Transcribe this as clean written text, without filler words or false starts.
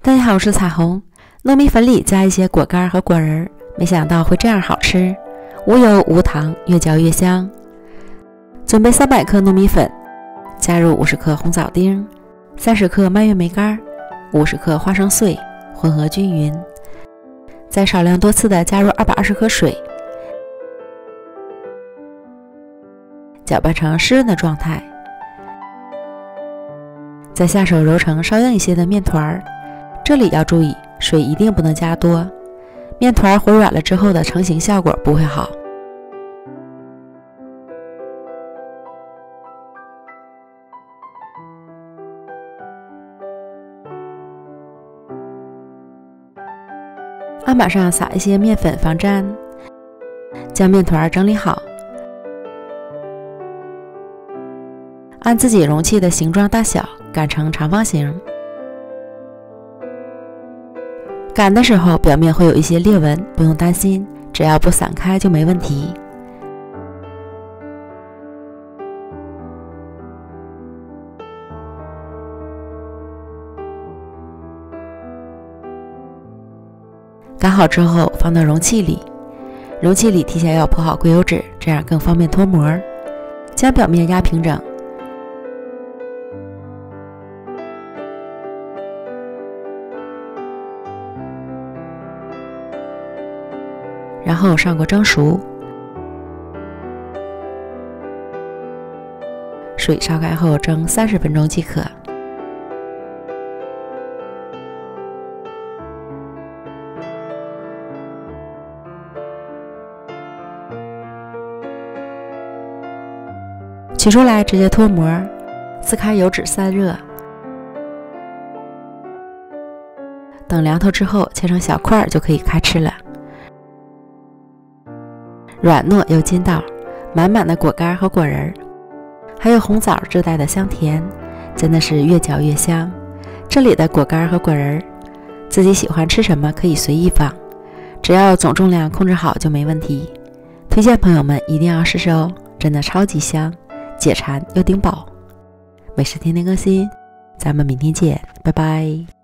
大家好，我是彩虹。糯米粉里加一些果干和果仁，没想到会这样好吃，无油无糖，越嚼越香。准备300克糯米粉，加入50克红枣丁、30克蔓越莓干、50克花生碎，混合均匀。再少量多次的加入220克水，搅拌成湿润的状态。再下手揉成稍硬一些的面团，这里要注意，水一定不能加多，面团和软了之后的成型效果不会好。案板上撒一些面粉防粘，将面团整理好，按自己容器的形状大小擀成长方形。擀的时候表面会有一些裂纹，不用担心，只要不散开就没问题。擀好之后放到容器里，容器里提前要铺好硅油纸，这样更方便脱模。将表面压平整，然后上锅蒸熟，水烧开后蒸30分钟即可。取出来直接脱模，撕开油纸散热，等凉透之后切成小块就可以开吃了。软糯又筋道，满满的果干和果仁，还有红枣自带的香甜，真的是越嚼越香。这里的果干和果仁，自己喜欢吃什么可以随意放，只要总重量控制好就没问题。推荐朋友们一定要试试哦，真的超级香，解馋又顶饱。美食天天更新，咱们明天见，拜拜。